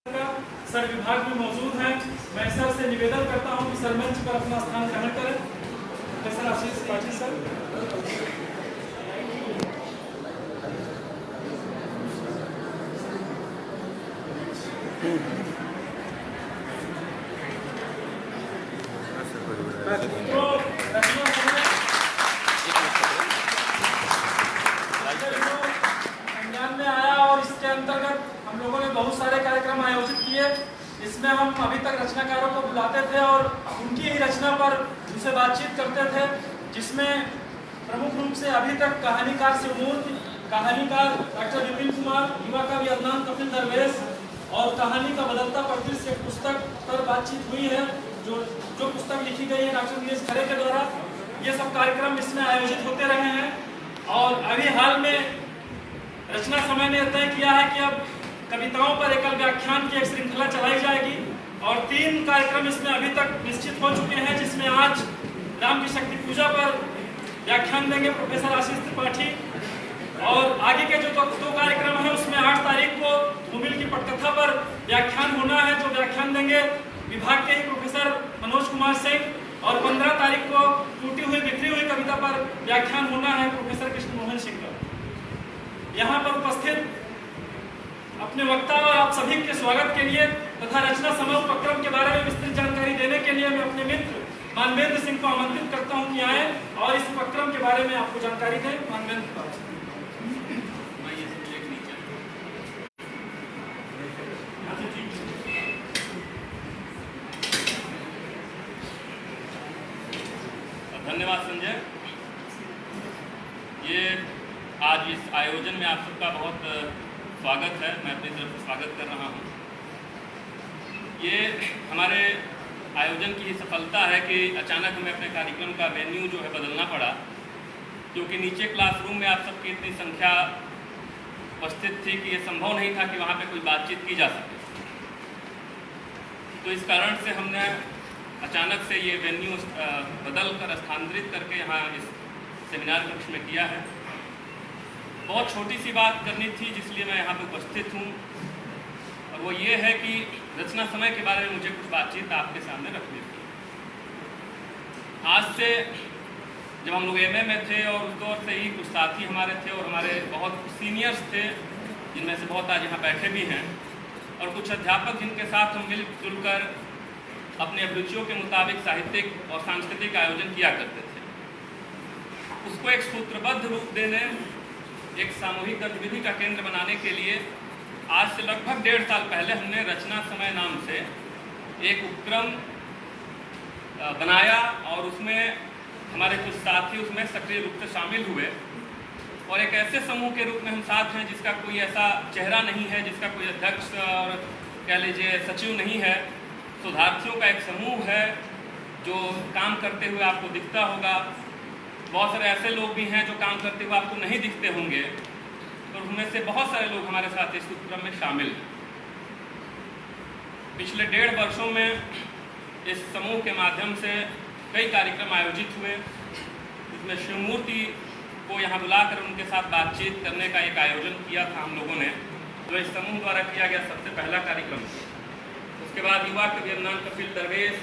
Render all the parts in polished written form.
Sir विभाग में मौजूद हैं। मैं सर से निवेदन करता हूं कि सर मंच पर अपना स्थान ग्रहण करें। प्रोफेसर आशीष त्रिपाठी सर। संज्ञान में आया और इसके अंतर्गत हम लोगों ने बहुत सारे कार्यक्रम आयोजित किए। इसमें हम अभी तक रचनाकारों को बुलाते थे और उनकी ही रचना पर उनसे बातचीत करते थे, जिसमें प्रमुख रूप से अभी तक कहानीकार शिवमूर्ति, कहानीकार डॉक्टर विपिन कुमार, युवा कवि अदनान कपिल दरवेश और कहानी का बदलता परिदृश्य एक पुस्तक पर बातचीत हुई है, जो पुस्तक लिखी गई है डॉक्टर दिनेश खरे के द्वारा। ये सब कार्यक्रम इसमें आयोजित होते रहे हैं और अभी हाल में रचना समय ने तय किया है कि अब कविताओं पर एकल व्याख्यान की एक श्रृंखला चलाई जाएगी और 3 कार्यक्रम इसमें अभी तक निश्चित हो चुके हैं, जिसमें आज राम की शक्ति पूजा पर व्याख्यान देंगे प्रोफेसर आशीष त्रिपाठी और आगे के जो 2 कार्यक्रम हैं उसमें 8 तारीख को मुमिल की पटकथा पर व्याख्यान होना है, जो व्याख्यान देंगे विभाग के ही प्रोफेसर मनोज कुमार सिंह और 15 तारीख को टूटी हुई बिखरी हुई कविता पर व्याख्यान होना है प्रोफेसर कृष्ण मोहन सिंह का। यहाँ पर उपस्थित अपने वक्ता और आप सभी के स्वागत के लिए तथा रचना समय उपक्रम के बारे में विस्तृत जानकारी देने के लिए मैं अपने मित्र मानवेंद्र सिंह को आमंत्रित करता हूं कि आए और इस उपक्रम के बारे में आपको जानकारी दें। मानवेंद्र, धन्यवाद संजय। ये आज इस आयोजन में आप सबका बहुत स्वागत है, मैं अपनी तरफ से स्वागत कर रहा हूँ। ये हमारे आयोजन की ही सफलता है कि अचानक हमें अपने कार्यक्रम का वेन्यू जो है बदलना पड़ा, क्योंकि नीचे क्लासरूम में आप सबकी इतनी संख्या उपस्थित थी कि ये संभव नहीं था कि वहाँ पे कोई बातचीत की जा सके। तो इस कारण से हमने अचानक से ये वेन्यू बदल कर स्थानांतरित करके यहाँ इस सेमिनार कक्ष में किया है। बहुत छोटी सी बात करनी थी जिसलिए मैं यहाँ पे उपस्थित हूँ, और वो ये है कि रचना समय के बारे में मुझे कुछ बातचीत आपके सामने रखनी थी। आज से जब हम लोग एमए में थे और उस दौर से ही कुछ साथी हमारे थे और हमारे बहुत सीनियर्स थे, जिनमें से बहुत आज यहाँ बैठे भी हैं, और कुछ अध्यापक जिनके साथ हम मिलजुल कर अपने अभिरुचियों के मुताबिक साहित्यिक और सांस्कृतिक आयोजन किया करते थे। उसको एक सूत्रबद्ध रूप देने, एक सामूहिक गतिविधि का केंद्र बनाने के लिए आज से लगभग 1.5 साल पहले हमने रचना समय नाम से एक उपक्रम बनाया और उसमें हमारे कुछ साथी उसमें सक्रिय रूप से शामिल हुए। और एक ऐसे समूह के रूप में हम साथ हैं जिसका कोई ऐसा चेहरा नहीं है, जिसका कोई अध्यक्ष और कह लीजिए सचिव नहीं है। शोधार्थियों का एक समूह है जो काम करते हुए आपको दिखता होगा। बहुत सारे ऐसे लोग भी हैं जो काम करते हुए आपको नहीं दिखते होंगे, तो उनमें से बहुत सारे लोग हमारे साथ इस उपक्रम में शामिल हैं। पिछले 1.5 वर्षों में इस समूह के माध्यम से कई कार्यक्रम आयोजित हुए, जिसमें शिवमूर्ति को यहाँ बुलाकर उनके साथ बातचीत करने का एक आयोजन किया था हम लोगों ने, जो इस समूह द्वारा किया गया सबसे पहला कार्यक्रम। उसके बाद युवा कवि अदनान कपिल दरवेश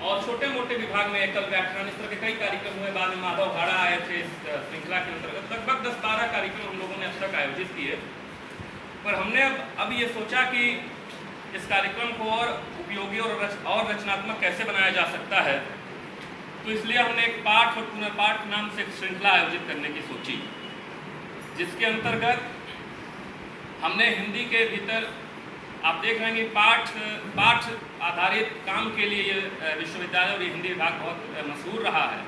और छोटे मोटे विभाग में एकल व्याख्यान, इस तरह के कई कार्यक्रम हुए। बाद में माधव घाड़ा आए थे इस श्रृंखला के अंतर्गत। लगभग 10-12 कार्यक्रम हम लोगों ने अब तक आयोजित किए, पर हमने अब ये सोचा कि इस कार्यक्रम को और उपयोगी और रचनात्मक कैसे बनाया जा सकता है। तो इसलिए हमने एक पाठ और पुनर्पाठ नाम से एक श्रृंखला आयोजित करने की सोची, जिसके अंतर्गत हमने हिंदी के भीतर, आप देख रहे हैं कि पाठ आधारित काम के लिए ये विश्वविद्यालय और ये हिंदी विभाग बहुत मशहूर रहा है।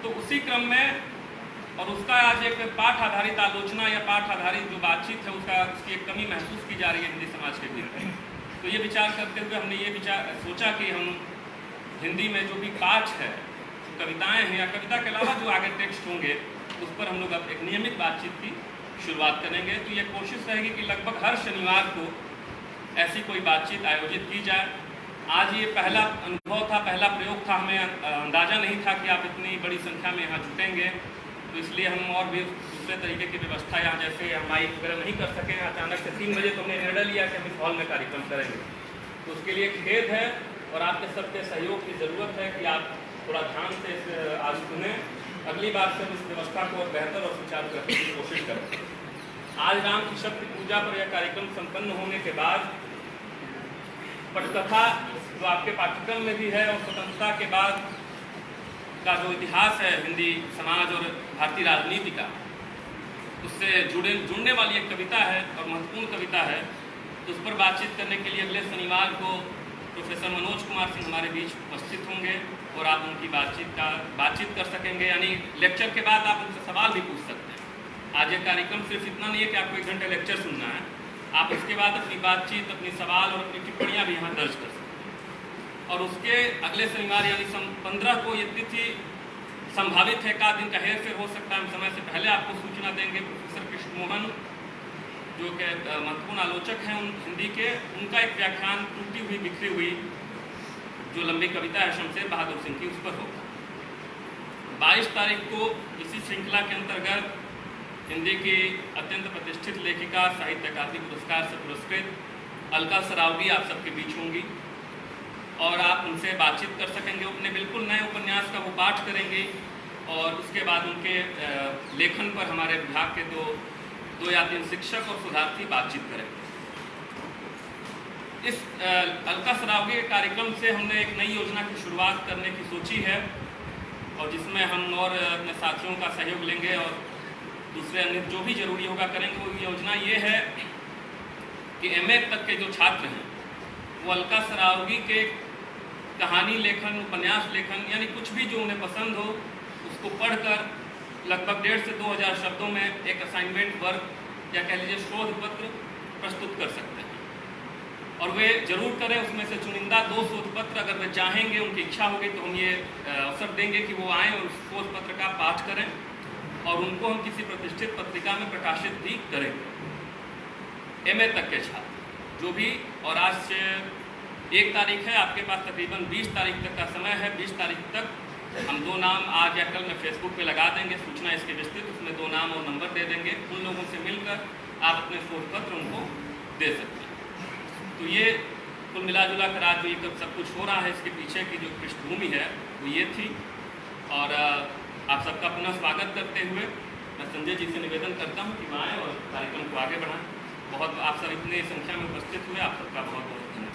तो उसी क्रम में और उसका आज एक पाठ आधारित आलोचना या पाठ आधारित जो बातचीत है उसकी एक कमी महसूस की जा रही है हिंदी समाज के भीतर। तो ये विचार करते हुए हमने सोचा कि हम हिंदी में जो भी पाठ है, कविताएँ हैं या कविता के अलावा जो आगे टेक्स्ट होंगे, उस पर हम लोग अब एक नियमित बातचीत की शुरुआत करेंगे। तो ये कोशिश रहेगी कि लगभग हर शनिवार को ऐसी कोई बातचीत आयोजित की जाए। आज ये पहला अनुभव था, पहला प्रयोग था। हमें अंदाज़ा नहीं था कि आप इतनी बड़ी संख्या में यहाँ जुटेंगे, तो इसलिए हम और भी दूसरे तरीके की व्यवस्था यहाँ, जैसे हम माइक वगैरह नहीं कर सकें अचानक से 3 बजे, तो हमने निर्णय लिया कि हम इस हॉल में कार्यक्रम करेंगे। तो उसके लिए खेद है और आपके सबके सहयोग की ज़रूरत है कि आप थोड़ा ध्यान से इस आज सुनें। अगली बार से हम इस व्यवस्था को बेहतर और सुचारू रखने की कोशिश करें। आज राम की शक्ति पूजा पर यह कार्यक्रम संपन्न होने के बाद पटकथा जो आपके पाठ्यक्रम में भी है और स्वतंत्रता के बाद का जो इतिहास है हिंदी समाज और भारतीय राजनीति का, उससे जुड़ने वाली एक कविता है और महत्वपूर्ण कविता है। तो उस पर बातचीत करने के लिए अगले शनिवार को प्रोफेसर मनोज कुमार सिंह हमारे बीच उपस्थित होंगे और आप उनकी बातचीत कर सकेंगे, यानी लेक्चर के बाद आप उनसे सवाल भी पूछ सकते हैं। आज ये कार्यक्रम सिर्फ इतना नहीं है कि आपको 1 घंटे लेक्चर सुनना है, आप उसके बाद अपनी बातचीत, अपनी सवाल और अपनी टिप्पणियाँ भी यहाँ दर्ज कर सकते हैं। और उसके अगले शनिवार यानी 15 को ये तिथि संभावित है, 1 दिन का हेर फेर हो सकता है, हम समय से पहले आपको सूचना देंगे। प्रोफेसर कृष्ण मोहन जो कि महत्वपूर्ण आलोचक हैं हिंदी के, उनका एक व्याख्यान टूटी हुई बिखरी हुई जो लंबी कविता है शमशेर बहादुर सिंह की, उस पर होगा। 22 तारीख को इसी श्रृंखला के अंतर्गत हिंदी की अत्यंत प्रतिष्ठित लेखिका, साहित्य अकादमी पुरस्कार से पुरस्कृत अलका सरावगी आप सबके बीच होंगी और आप उनसे बातचीत कर सकेंगे। अपने बिल्कुल नए उपन्यास का वो पाठ करेंगे और उसके बाद उनके लेखन पर हमारे विभाग के 2 या 3 शिक्षक और शोधार्थी बातचीत करेंगे। इस अलका सरावगी के कार्यक्रम से हमने एक नई योजना की शुरुआत करने की सोची है और जिसमें हम और अपने साथियों का सहयोग लेंगे और दूसरे अन्य जो भी जरूरी होगा करेंगे। वो योजना ये है कि MA तक के जो छात्र हैं वो अलका सरावगी के कहानी लेखन, उपन्यास लेखन, यानी कुछ भी जो उन्हें पसंद हो उसको पढ़कर लगभग 1,500 से 2,000 शब्दों में एक असाइनमेंट वर्क या कह लीजिए शोध पत्र प्रस्तुत कर सकते हैं। और वे जरूर करें, उसमें से चुनिंदा 2 शोध पत्र अगर वे चाहेंगे, उनकी इच्छा होगी तो हम ये अवसर देंगे कि वो आएँ और उस शोध पत्र का पाठ करें और उनको हम किसी प्रतिष्ठित पत्रिका में प्रकाशित भी करेंगे। MA तक के छात्र जो भी, और आज से 1 तारीख है, आपके पास तकरीबन 20 तारीख तक का समय है। 20 तारीख तक हम 2 नाम आज या कल में फेसबुक पे लगा देंगे, सूचना इसकी विस्तृत, उसमें 2 नाम और नंबर दे देंगे। उन लोगों से मिलकर आप अपने शोध पत्र उनको दे सकते हैं। तो ये कुल मिला जुला कर आज जो ये सब कुछ हो रहा है, इसके पीछे की जो पृष्ठभूमि है वो ये थी। और आप सबका पुनः स्वागत करते हुए मैं संजय जी से निवेदन करता हूँ कि आएँ और कार्यक्रम को आगे बढ़ाएं। बहुत आप सब इतने संख्या में उपस्थित हुए, आप सबका बहुत बहुत धन्यवाद।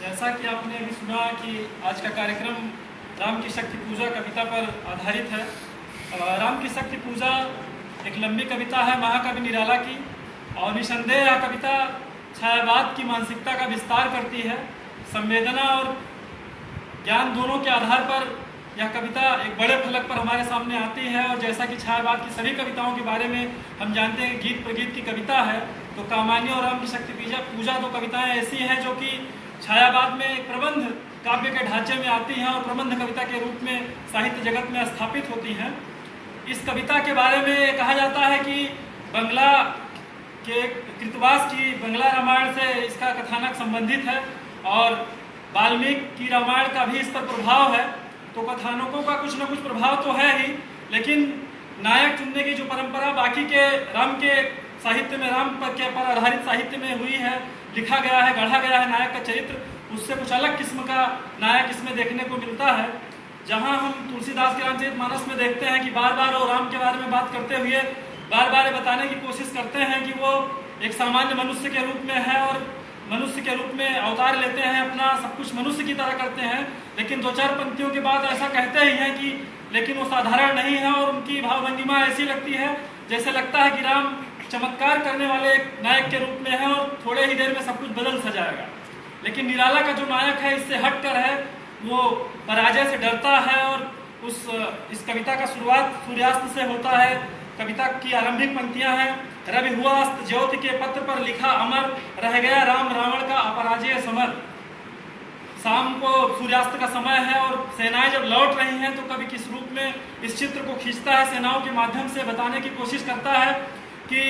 जैसा कि आपने अभी सुना कि आज का कार्यक्रम राम की शक्ति पूजा कविता पर आधारित है। राम की शक्ति पूजा एक लंबी कविता है महाकवि निराला की और निसंदेह यह कविता छायावाद की मानसिकता का विस्तार करती है। संवेदना और ज्ञान दोनों के आधार पर यह कविता एक बड़े फलक पर हमारे सामने आती है। और जैसा कि छायावाद की सभी कविताओं के बारे में हम जानते हैं, गीत प्रगीत की कविता है, तो कामान्य और राम की शक्ति पूजा 2 कविताएं ऐसी हैं जो कि छायावाद में एक प्रबंध काव्य के ढांचे में आती हैं और प्रबंध कविता के रूप में साहित्य जगत में स्थापित होती हैं। इस कविता के बारे में कहा जाता है कि बंगला के कृतवास की बंगला रामायण से इसका कथानक संबंधित है और वाल्मीकि की रामायण का भी इस पर प्रभाव है। तो कथानकों का कुछ न कुछ प्रभाव तो है ही, लेकिन नायक चुनने की जो परंपरा बाकी के राम के साहित्य में, राम पर आधारित साहित्य में हुई है, लिखा गया है, गढ़ा गया है नायक का चरित्र, उससे कुछ अलग किस्म का नायक इसमें देखने को मिलता है। जहां हम तुलसीदास के रामचरितमानस में देखते हैं कि बार बार वो राम के बारे में बात करते हुए बार बार बताने की कोशिश करते हैं कि वो एक सामान्य मनुष्य के रूप में है और मनुष्य के रूप में अवतार लेते हैं, अपना सब कुछ मनुष्य की तरह करते हैं। लेकिन 2-4 पंक्तियों के बाद ऐसा कहते ही हैं कि लेकिन वो साधारण नहीं है और उनकी भावभंगिमा ऐसी लगती है जैसे लगता है कि राम चमत्कार करने वाले एक नायक के रूप में है और थोड़े ही देर में सब कुछ बदल सा जाएगा। लेकिन निराला का जो नायक है इससे हटकर है, वो पराजय से डरता है और इस कविता का शुरुआत सूर्यास्त से होता है। कविता की आरंभिक पंक्तियां हैं, रवि हुआ अस्त ज्योति के पत्र पर लिखा अमर, रह गया राम रावण का अपराजय समर। शाम को सूर्यास्त का समय है और सेनाएं जब लौट रही हैं तो कवि किस रूप में इस चित्र को खींचता है, सेनाओं के माध्यम से बताने की कोशिश करता है कि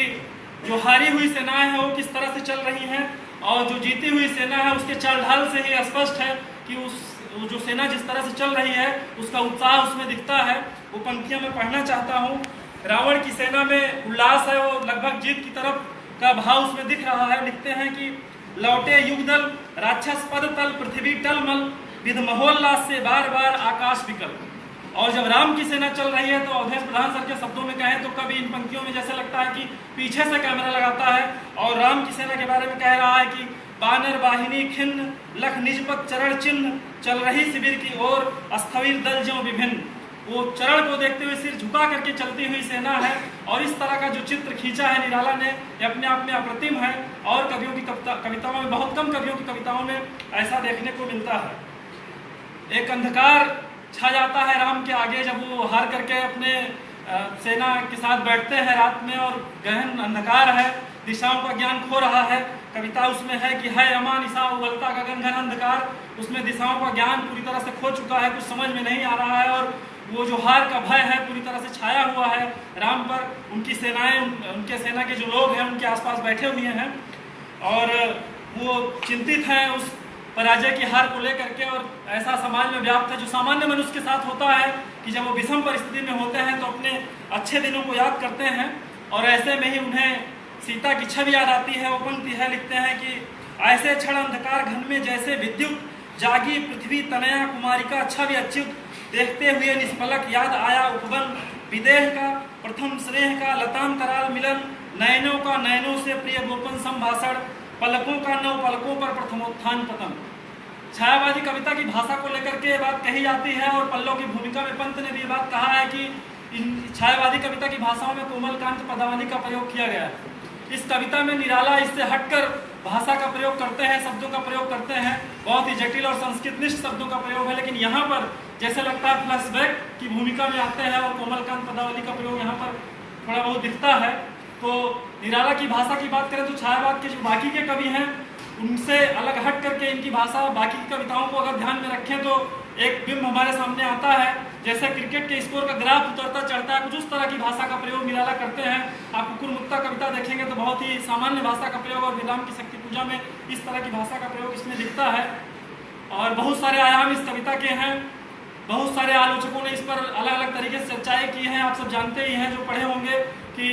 जो हारी हुई सेनाएं हैं वो किस तरह से चल रही हैं और जो जीती हुई सेना है उसके चाल ढाल से ही स्पष्ट है कि जो सेना जिस तरह से चल रही है उसका उत्साह उसमें दिखता है। वो पंक्तियां मैं पढ़ना चाहता हूँ। रावण की सेना में उल्लास है, वो लगभग जीत की तरफ का भाव उसमें दिख रहा है। लिखते हैं कि लौटे युगदल राक्षस पद तल पृथ्वी टलमल विध महोल्लास से बार बार आकाश विकल। और जब राम की सेना चल रही है तो अवधेश प्रधान सर के शब्दों में कहें तो कभी इन पंक्तियों में जैसे लगता है कि पीछे से कैमरा लगाता है और राम की सेना के बारे में कह रहा है कि बानर वाहिनी खिन्न लख निजपत चरण चिन्ह चल रही शिविर की ओर स्थविर दल ज्यों विभिन्न। वो चरण को देखते हुए सिर झुका करके चलती हुई सेना है। और इस तरह का जो चित्र खींचा है निराला ने ये अपने आप में अप्रतिम है और कवियों की कविताओं में, बहुत कम कवियों की कविताओं में ऐसा देखने को मिलता है। एक अंधकार छा जाता है राम के आगे जब वो हार करके अपने सेना के साथ बैठते हैं रात में और गहन अंधकार है, दिशाओं का ज्ञान खो रहा है। कविता उसमें है कि है अमा निशा उबलता गगन घन अंधकार, उसमें दिशाओं का ज्ञान पूरी तरह से खो चुका है, कुछ समझ में नहीं आ रहा है और वो जो हार का भय है पूरी तरह से छाया हुआ है राम पर। उनकी सेनाएं, उनके सेना के जो लोग हैं उनके आसपास बैठे हुए हैं और वो चिंतित हैं उस पराजय की हार को लेकर के। और ऐसा समाज में व्याप्त है जो सामान्य मनुष्य के साथ होता है कि जब वो विषम परिस्थिति में होते हैं तो अपने अच्छे दिनों को याद करते हैं और ऐसे में ही उन्हें सीता की छवि याद आती है। वो पंक्ति है, लिखते हैं कि ऐसे क्षण अंधकार घन में जैसे विद्युत जागी पृथ्वी तनया कुमारिका छवि अच्युत देखते हुए निष्पलक याद आया उपवन विदेह का प्रथम स्नेह का लतांतराल मिलन नयनों का नयनों से प्रिय गोपन संभाषण पलकों का नव पलकों पर प्रथमोत्थान पतन। छायावादी कविता की भाषा को लेकर के बात कही जाती है और पल्लव की भूमिका में पंत ने भी बात कहा है कि इन छायावादी कविता की भाषाओं में कोमलकांत पदावली का प्रयोग किया गया है। इस कविता में निराला इससे हटकर भाषा का प्रयोग करते हैं, शब्दों का प्रयोग करते हैं, बहुत ही जटिल और संस्कृतनिष्ठ शब्दों का प्रयोग है। लेकिन यहाँ पर जैसे लगता है फ्लैशबैक की भूमिका में आते हैं और कोमलकांत पदावली का प्रयोग यहाँ पर थोड़ा बहुत दिखता है। तो निराला की भाषा की बात करें तो छायावाद के जो बाकी के कवि हैं उनसे अलग हट करके इनकी भाषा, बाकी की कविताओं को अगर ध्यान में रखें तो एक बिंब हमारे सामने आता है। जैसे क्रिकेट के स्कोर का ग्राफ उतरता चढ़ता है, कुछ उस तरह की भाषा का प्रयोग निराला करते हैं। आप कुकुरमुक्ता कविता देखेंगे तो बहुत ही सामान्य भाषा का प्रयोग और विराम की शक्ति पूजा में इस तरह की भाषा का प्रयोग इसमें दिखता है। और बहुत सारे आयाम इस कविता के हैं। बहुत सारे आलोचकों ने इस पर अलग अलग तरीके से चर्चाएं की हैं। आप सब जानते ही हैं जो पढ़े होंगे कि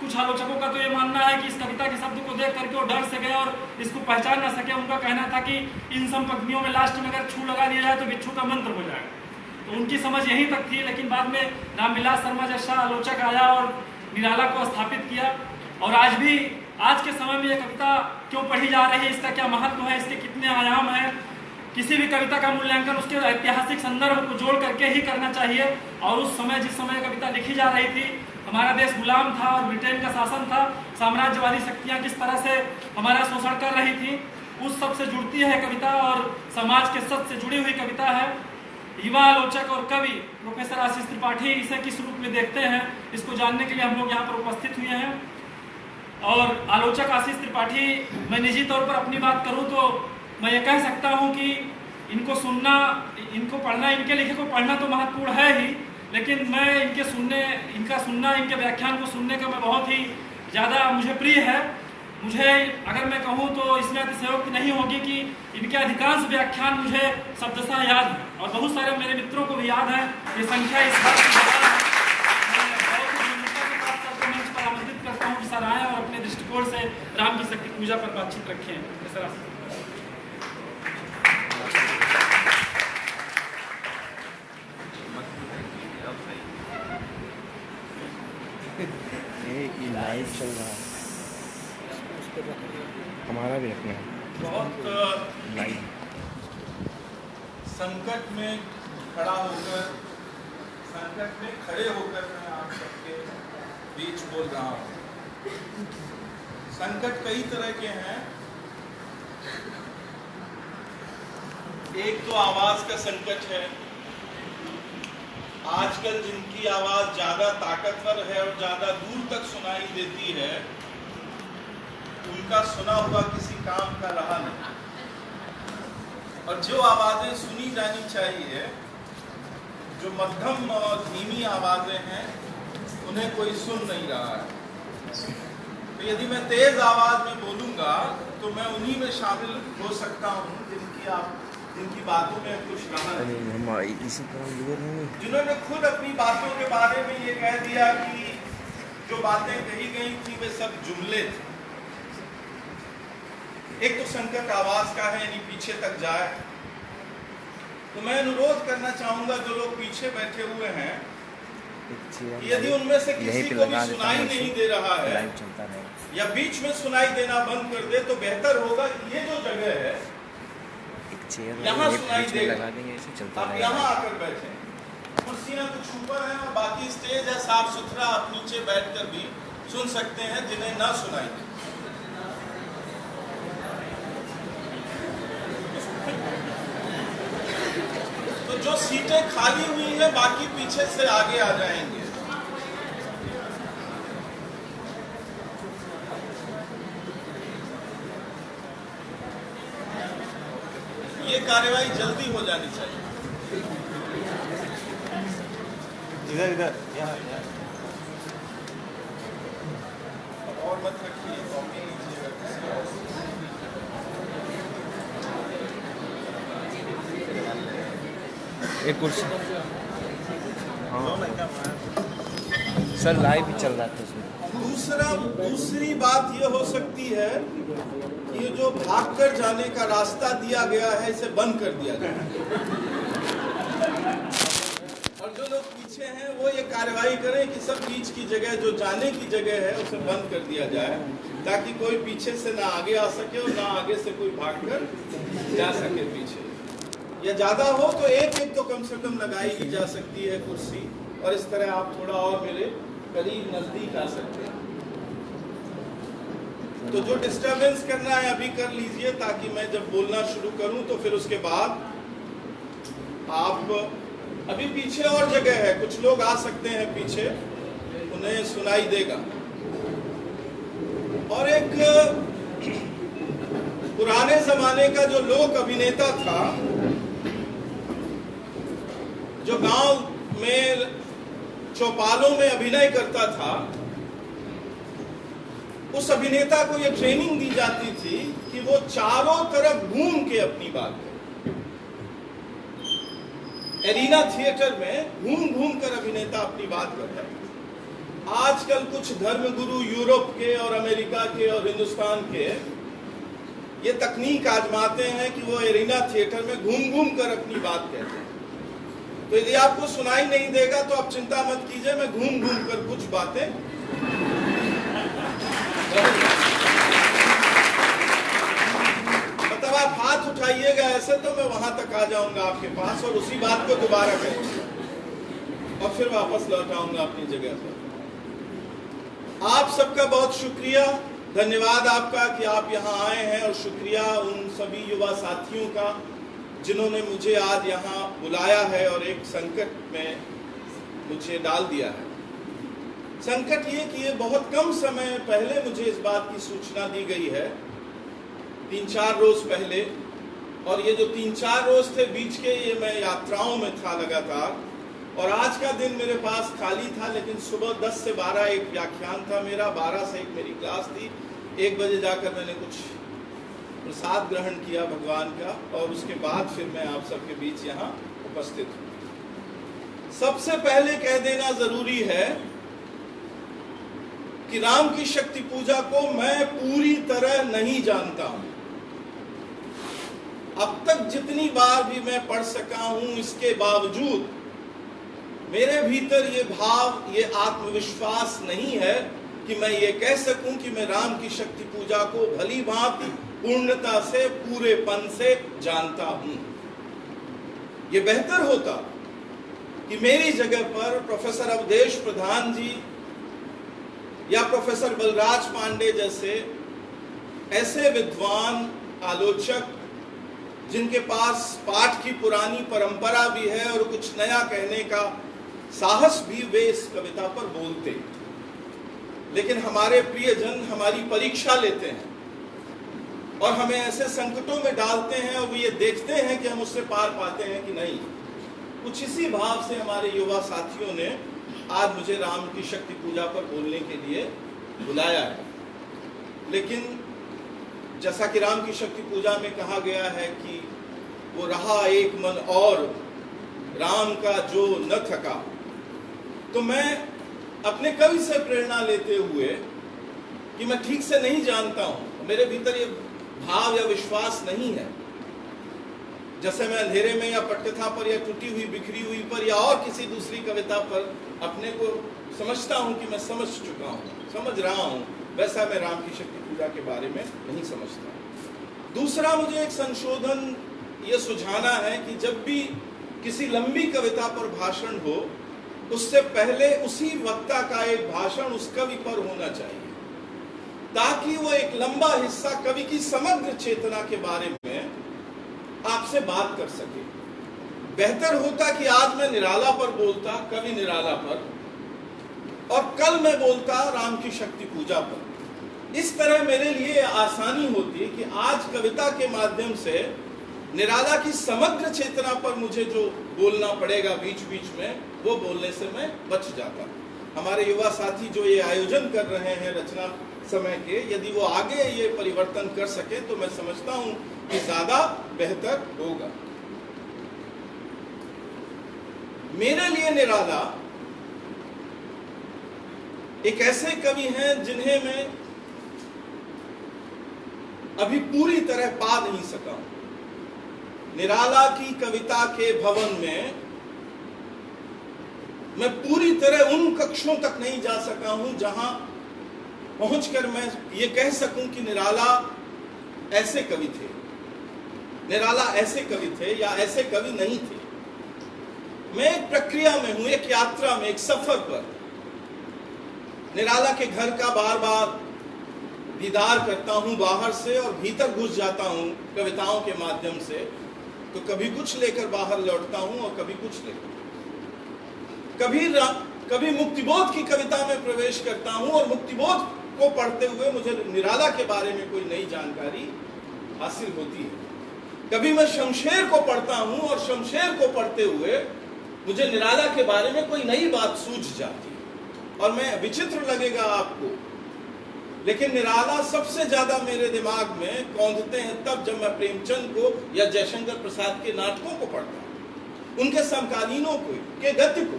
कुछ आलोचकों का तो ये मानना है कि इस कविता के शब्द को देख करके वो डर से गए और इसको पहचान ना सके। उनका कहना था कि इन सब पंक्तियों में लास्ट में अगर छू लगा दिया जाए तो बिच्छू का मंत्र हो जाएगा। तो उनकी समझ यहीं तक थी। लेकिन बाद में रामविलास शर्मा जैसा आलोचक आया और निराला को स्थापित किया। और आज भी, आज के समय में ये कविता क्यों पढ़ी जा रही है, इसका क्या महत्व है, इसके कितने आयाम हैं, किसी भी कविता का मूल्यांकन उसके ऐतिहासिक संदर्भ को जोड़ करके ही करना चाहिए। और उस समय जिस समय कविता लिखी जा रही थी हमारा देश गुलाम था और ब्रिटेन का शासन था, साम्राज्यवादी शक्तियां किस तरह से हमारा शोषण कर रही थी, उस सब से जुड़ती है कविता और समाज के सच से जुड़ी हुई कविता है। युवा आलोचक और कवि प्रोफेसर आशीष त्रिपाठी इसे किस रूप में देखते हैं, इसको जानने के लिए हम लोग यहाँ पर उपस्थित हुए हैं। और आलोचक आशीष त्रिपाठी, मैं निजी तौर पर अपनी बात करूँ तो मैं ये कह सकता हूँ कि इनको सुनना, इनको पढ़ना, इनके लिखे को पढ़ना तो महत्वपूर्ण है ही, लेकिन मैं इनका सुनना, इनके व्याख्यान को सुनने का मैं बहुत ही ज़्यादा मुझे प्रिय है। मुझे अगर मैं कहूँ तो इसमें अतिशयोक्ति नहीं होगी कि इनके अधिकांश व्याख्यान मुझे शब्दशः याद है और बहुत सारे मेरे मित्रों को भी याद है। ये संख्या इस बात की मंच पर आमंत्रित करता हूँ कि सर आएँ और अपने दृष्टिकोण से राम की शक्ति पूजा पर बातचीत रखें। सर लाइव चल रहा है, हमारा भी रखना है। बहुत लाइव संकट में खड़ा होकर, संकट में खड़े होकर मैं आप सबके बीच बोल रहा हूँ। संकट कई तरह के हैं। एक तो आवाज का संकट है। आजकल जिनकी आवाज ज्यादा ताकतवर है और ज्यादा दूर तक सुनाई देती है, उनका सुना हुआ किसी काम का रहा नहीं। और जो आवाजें सुनी जानी चाहिए, जो मध्यम और धीमी आवाजें हैं, उन्हें कोई सुन नहीं रहा है। तो यदि मैं तेज आवाज में बोलूंगा तो मैं उन्हीं में शामिल हो सकता हूँ जिनकी बातों में कुछ रहा है, जिन्होंने खुद अपनी बातों के बारे में ये कह दिया कि जो बातें कही गई थी वे सब जुमले थे। एक तो संकट आवाज का है, यानी पीछे तक जाए। तो मैं अनुरोध करना चाहूंगा जो लोग पीछे बैठे हुए हैं, यदि उनमें से किसी को भी सुनाई नहीं दे रहा है या बीच में सुनाई देना बंद कर दे, तो बेहतर होगा कि ये जो जगह है यहाँ सुनाई देगा, आप यहाँ आकर बैठे। कुर्सियाँ कुछ ऊपर हैं और बाकी स्टेज है साफ सुथरा, आप नीचे बैठकर भी सुन सकते हैं जिन्हें ना सुनाई दे। तो जो सीटें खाली हुई हैं बाकी पीछे से आगे आ जाएंगे। ये कार्यवाही जल्दी हो जानी चाहिए। इधर और मत रखिए, कॉपी लीजिएगा किसी और से। एक कुर्सी। हाँ सर, लाइव भी चल रहा था उसमें। दूसरी बात ये हो सकती है कि ये जो भागकर जाने का रास्ता दिया गया है इसे बंद कर दिया जाए, और जो लोग पीछे हैं वो ये कार्रवाई करें कि सब बीच की जगह, जो जाने की जगह है उसे बंद कर दिया जाए, ताकि कोई पीछे से ना आगे आ सके और ना आगे से कोई भागकर जा सके पीछे। या ज्यादा हो तो एक तो कम से कम लगाई ही जा सकती है कुर्सी, और इस तरह आप थोड़ा और मेरे करीब नजदीक आ सकते हैं। तो जो डिस्टरबेंस करना है अभी कर लीजिए, ताकि मैं जब बोलना शुरू करूं तो फिर उसके बाद आप, अभी पीछे और जगह है, कुछ लोग आ सकते हैं पीछे, उन्हें सुनाई देगा। और एक पुराने जमाने का जो लोक अभिनेता था, जो गांव में चौपालों में अभिनय करता था, उस अभिनेता को यह ट्रेनिंग दी जाती थी कि वो चारों तरफ घूम के अपनी बात करे। एरिना थिएटर में घूम घूम कर अभिनेता अपनी बात करता है। आजकल कुछ धर्मगुरु यूरोप के और अमेरिका के और हिंदुस्तान के ये तकनीक आजमाते हैं कि वो एरिना थिएटर में घूम घूम कर अपनी बात कहते हैं। तो यदि आपको सुनाई नहीं देगा तो आप चिंता मत कीजिए, मैं घूम घूम कर कुछ बातें, मतलब आप हाथ उठाइएगा ऐसे तो मैं वहां तक आ जाऊंगा आपके पास और उसी बात को दोबारा करूंगा और फिर वापस लौट आऊंगा अपनी जगह पर। आप सबका बहुत शुक्रिया, धन्यवाद आपका कि आप यहाँ आए हैं, और शुक्रिया उन सभी युवा साथियों का जिन्होंने मुझे आज यहाँ बुलाया है और एक संकट में मुझे डाल दिया है। संकट ये कि ये बहुत कम समय पहले मुझे इस बात की सूचना दी गई है, 3-4 रोज पहले, और ये जो 3-4 रोज थे बीच के, ये मैं यात्राओं में था लगातार, और आज का दिन मेरे पास खाली था, लेकिन सुबह 10 से 12 एक व्याख्यान था मेरा, 12 से 1 मेरी क्लास थी, 1 बजे जाकर मैंने कुछ प्रसाद ग्रहण किया भगवान का, और उसके बाद फिर मैं आप सबके बीच यहाँ उपस्थित हूँ। सबसे पहले कह देना जरूरी है कि राम की शक्ति पूजा को मैं पूरी तरह नहीं जानता हूं। अब तक जितनी बार भी मैं पढ़ सका हूं, इसके बावजूद मेरे भीतर ये भाव, ये आत्मविश्वास नहीं है कि मैं ये कह सकूं कि मैं राम की शक्ति पूजा को भली भांति पूर्णता से, पूरेपन से जानता हूं। ये बेहतर होता कि मेरी जगह पर प्रोफेसर अवधेश प्रधान जी या प्रोफेसर बलराज पांडे जैसे ऐसे विद्वान आलोचक, जिनके पास पाठ की पुरानी परंपरा भी है और कुछ नया कहने का साहस भी, वे इस कविता पर बोलते। लेकिन हमारे प्रियजन हमारी परीक्षा लेते हैं और हमें ऐसे संकटों में डालते हैं, और वो ये देखते हैं कि हम उससे पार पाते हैं कि नहीं। कुछ इसी भाव से हमारे युवा साथियों ने आज मुझे राम की शक्ति पूजा पर बोलने के लिए बुलाया है। लेकिन जैसा कि राम की शक्ति पूजा में कहा गया है कि वो रहा एक मन और राम का जो न थका, तो मैं अपने कवि से प्रेरणा लेते हुए कि मैं ठीक से नहीं जानता हूं, मेरे भीतर ये भाव या विश्वास नहीं है, जैसे मैं अंधेरे में या पटकथा पर या टूटी हुई बिखरी हुई पर या और किसी दूसरी कविता पर अपने को समझता हूं कि मैं समझ चुका हूं, समझ रहा हूं, वैसा मैं राम की शक्ति पूजा के बारे में नहीं समझता। दूसरा, मुझे एक संशोधन ये सुझाना है कि जब भी किसी लंबी कविता पर भाषण हो, उससे पहले उसी वक्ता का एक भाषण उस कवि पर होना चाहिए, ताकि वो एक लंबा हिस्सा कवि की समग्र चेतना के बारे में आपसे बात कर सके। बेहतर होता कि आज मैं निराला पर बोलता, कवि निराला पर, और कल मैं बोलता राम की शक्ति पूजा पर। इस तरह मेरे लिए आसानी होती कि आज कविता के माध्यम से निराला की समग्र चेतना पर मुझे जो बोलना पड़ेगा बीच बीच में, वो बोलने से मैं बच जाता। हमारे युवा साथी जो ये आयोजन कर रहे हैं रचना समय के, यदि वो आगे ये परिवर्तन कर सके तो मैं समझता हूं कि ज्यादा बेहतर होगा। मेरे लिए निराला एक ऐसे कवि हैं जिन्हें मैं अभी पूरी तरह पा नहीं सका हूं। निराला की कविता के भवन में मैं पूरी तरह उन कक्षों तक नहीं जा सका हूं जहां पहुंचकर मैं ये कह सकूं कि निराला ऐसे कवि थे, निराला ऐसे कवि थे या ऐसे कवि नहीं थे। मैं एक प्रक्रिया में हूं, एक यात्रा में, एक सफर पर। निराला के घर का बार बार दीदार करता हूं बाहर से और भीतर घुस जाता हूं कविताओं के माध्यम से, तो कभी कुछ लेकर बाहर लौटता हूं और कभी कुछ लेकर, कभी मुक्तिबोध की कविता में प्रवेश करता हूं और मुक्तिबोध को पढ़ते हुए मुझे निराला के बारे में कोई नई जानकारी हासिल होती है। कभी मैं शमशेर को पढ़ता हूं और शमशेर को पढ़ते हुए मुझे निराला के बारे में कोई नई बात सूझ जाती है। और मैं विचित्र लगेगा आपको, लेकिन निराला सबसे ज्यादा मेरे दिमाग में कौंधते हैं तब जब मैं प्रेमचंद को या जयशंकर प्रसाद के नाटकों को पढ़ता हूं, उनके समकालीनों को, के गद्य को।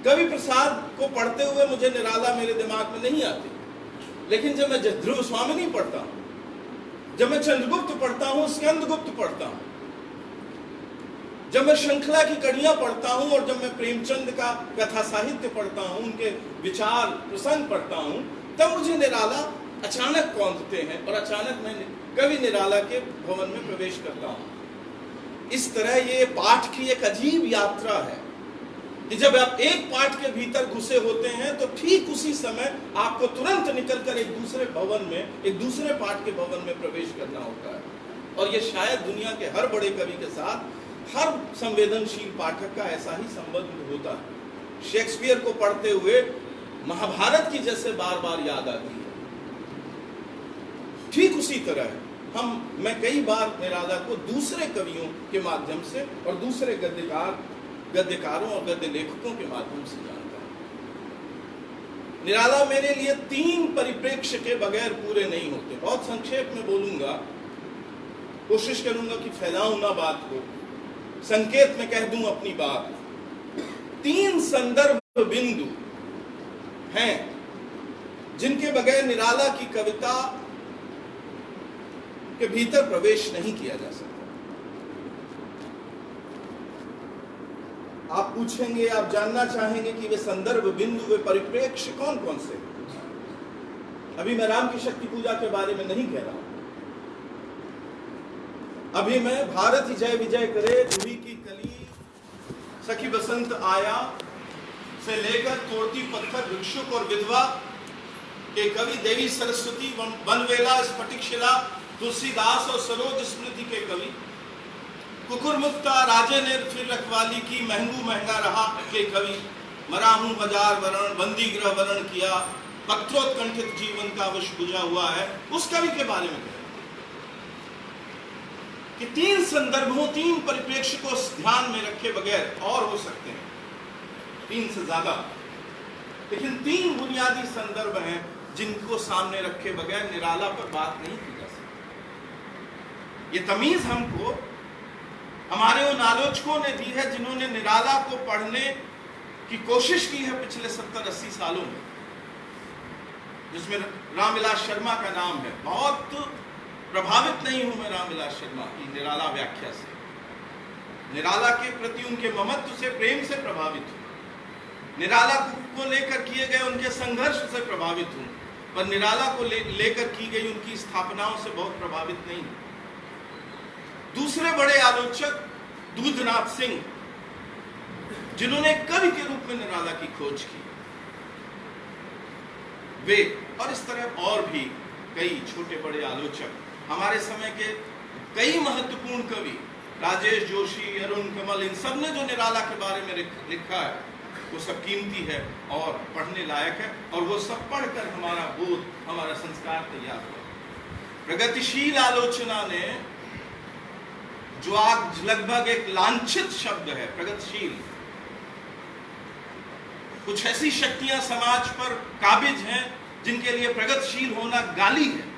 कवि प्रसाद को पढ़ते हुए मुझे निराला मेरे दिमाग में नहीं आते, लेकिन जब मैं ध्रुव स्वामिनी पढ़ता हूं, जब मैं चंद्रगुप्त पढ़ता हूं, स्कंदगुप्त पढ़ता हूं, जब मैं श्रृंखला की कड़ियां पढ़ता हूं और जब मैं प्रेमचंद का कथा साहित्य पढ़ता हूं, उनके विचार प्रसंग पढ़ता हूं, तब मुझे निराला अचानक कौंधते हैं और अचानक मैं कवि निराला के भवन में प्रवेश करता हूं। इस तरह ये पाठ की एक अजीब यात्रा है कि जब आप एक पाठ के भीतर घुसे होते हैं तो ठीक उसी समय आपको तुरंत निकलकर एक दूसरे भवन में, एक दूसरे पाठ के भवन में प्रवेश करना होता है। और ये शायद दुनिया के हर बड़े कवि के साथ, हर संवेदनशील पाठक का ऐसा ही संबंध होता है। शेक्सपियर को पढ़ते हुए महाभारत की जैसे बार बार याद आती है, ठीक उसी तरह मैं कई बार निराला को दूसरे कवियों के माध्यम से और दूसरे गद्यकारों और गद्य लेखकों के माध्यम से जानता हूं। निराला मेरे लिए 3 परिप्रेक्ष्य के बगैर पूरे नहीं होते। बहुत संक्षेप में बोलूंगा, कोशिश करूंगा कि फैलाऊं ना बात को, संकेत में कह दूं अपनी बात। 3 संदर्भ बिंदु हैं जिनके बगैर निराला की कविता के भीतर प्रवेश नहीं किया जा सकता। आप पूछेंगे, आप जानना चाहेंगे कि वे संदर्भ बिंदु, वे परिप्रेक्ष्य कौन कौन से? अभी मैं राम की शक्ति पूजा के बारे में नहीं कह रहा हूं। अभी मैं भारत ही जय विजय करे, रूही की कली, सखी बसंत आया से लेकर तोड़ती पत्थर, भिक्षुक और विधवा के कवि, देवी सरस्वती, बनवेला, स्फटिकशिला, तुलसीदास और सरोज स्मृति के कवि, कुकुर मुक्ता, राजे ने फिर रखवाली की, महंगू महंगा रहा के कवि, मरा हूं हजार वरण, बंदी गृह वरण किया, पत्रोत्कंठित जीवन का विष बुझा हुआ है, उस कवि के बारे में कि 3 संदर्भों, 3 परिप्रेक्ष्य को ध्यान में रखे बगैर, और हो सकते हैं 3 से ज्यादा, लेकिन 3 बुनियादी संदर्भ हैं जिनको सामने रखे बगैर निराला पर बात नहीं की जा सकती। ये तमीज हमको हमारे उन आलोचकों ने दी है जिन्होंने निराला को पढ़ने की कोशिश की है पिछले 70-80 सालों में, जिसमें रामविलास शर्मा का नाम है। बहुत प्रभावित नहीं हूं मैं रामविलास शर्मा की निराला व्याख्या से, निराला के प्रति उनके ममत्व से, प्रेम से प्रभावित हूं, निराला को लेकर किए गए उनके संघर्ष से प्रभावित हूं, पर निराला को लेकर की गई उनकी स्थापनाओं से बहुत प्रभावित नहीं। दूसरे बड़े आलोचक दूधनाथ सिंह, जिन्होंने कवि के रूप में निराला की खोज की, वे और इस तरह और भी कई छोटे बड़े आलोचक, हमारे समय के कई महत्वपूर्ण कवि, राजेश जोशी, अरुण कमल, इन सब ने जो निराला के बारे में लिखा है वो सब कीमती है और पढ़ने लायक है, और वो सब पढ़कर हमारा बोध, हमारा संस्कार तैयार हुआ। प्रगतिशील आलोचना ने, जो आज लगभग एक लांछित शब्द है, प्रगतिशील, कुछ ऐसी शक्तियां समाज पर काबिज हैं जिनके लिए प्रगतिशील होना गाली है।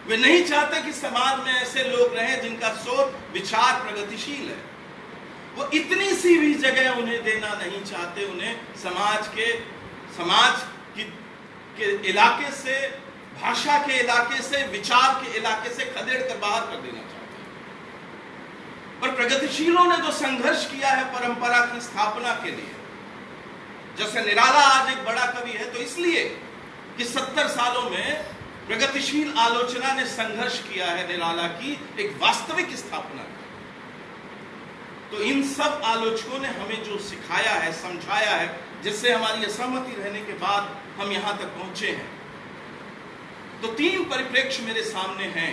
वे नहीं चाहते कि समाज में ऐसे लोग रहें जिनका सोच विचार प्रगतिशील है। वो इतनी सी भी जगह उन्हें देना नहीं चाहते, उन्हें समाज के इलाके से, भाषा के इलाके से, विचार के इलाके से खदेड़ कर बाहर कर देना चाहते हैं। पर प्रगतिशीलों ने जो संघर्ष किया है परंपरा की स्थापना के लिए, जैसे निराला आज एक बड़ा कवि है तो इसलिए कि 70 सालों में प्रगतिशील आलोचना ने संघर्ष किया है निराला की एक वास्तविक स्थापना की। तो इन सब आलोचकों ने हमें जो सिखाया है, समझाया है, जिससे हमारी असहमति रहने के बाद हम यहां तक पहुंचे हैं, तो 3 परिप्रेक्ष्य मेरे सामने हैं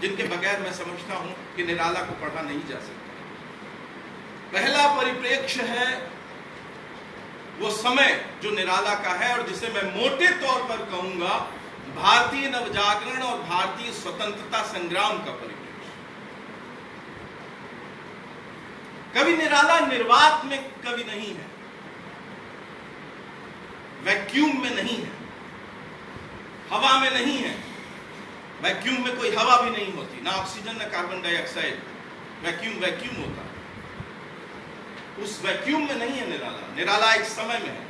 जिनके बगैर मैं समझता हूं कि निराला को पढ़ा नहीं जा सकता। पहला परिप्रेक्ष्य है वो समय जो निराला का है और जिसे मैं मोटे तौर पर कहूंगा भारतीय नवजागरण और भारतीय स्वतंत्रता संग्राम का परिप्रेक्ष्य। कवि निराला निर्वात में कवि नहीं है, वैक्यूम में नहीं है, हवा में नहीं है। वैक्यूम में कोई हवा भी नहीं होती, ना ऑक्सीजन ना कार्बन डाइऑक्साइड, वैक्यूम होता है। उस वैक्यूम में नहीं है निराला। निराला एक समय में है,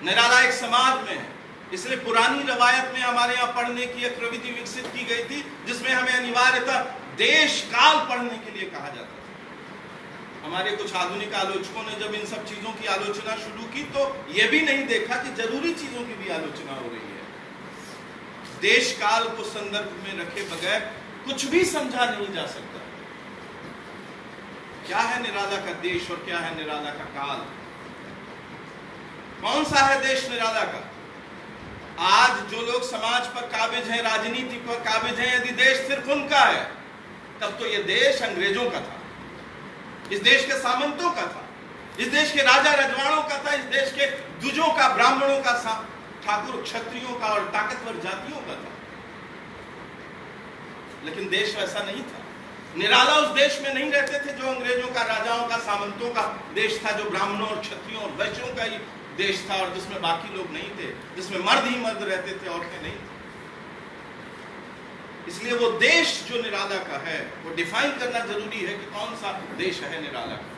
निराला एक समाज में है। इसलिए पुरानी रवायत में हमारे यहाँ पढ़ने की एक प्रवृत्ति विकसित की गई थी जिसमें हमें अनिवार्यतः देश काल पढ़ने के लिए कहा जाता था। हमारे कुछ आधुनिक आलोचकों ने जब इन सब चीजों की आलोचना शुरू की तो यह भी नहीं देखा कि जरूरी चीजों की भी आलोचना हो रही है। देश काल को संदर्भ में रखे बगैर कुछ भी समझा नहीं जा सकता। क्या है निराला का देश और क्या है निराला का काल? कौन सा है देश निराला का? आज जो लोग समाज पर काबिज हैं, राजनीति पर काबिज हैं, यदि देश सिर्फ उनका है तब तो यह देश अंग्रेजों का था, इस देश के सामंतों का था, इस देश के राजा रजवाड़ों का था, इस देश के द्विजों का, ब्राह्मणों का, ठाकुर क्षत्रियों का और ताकतवर जातियों का था। लेकिन देश वैसा नहीं था। निराला उस देश में नहीं रहते थे जो अंग्रेजों का, राजाओं का, सामंतों का देश था, जो ब्राह्मणों और क्षत्रियों और वैश्यों का ही देश था और जिसमें बाकी लोग नहीं थे, जिसमें मर्द ही मर्द रहते थे, औरतें नहीं थी। इसलिए वो देश जो निराला का है वो डिफाइन करना जरूरी है कि कौन सा देश है निराला का।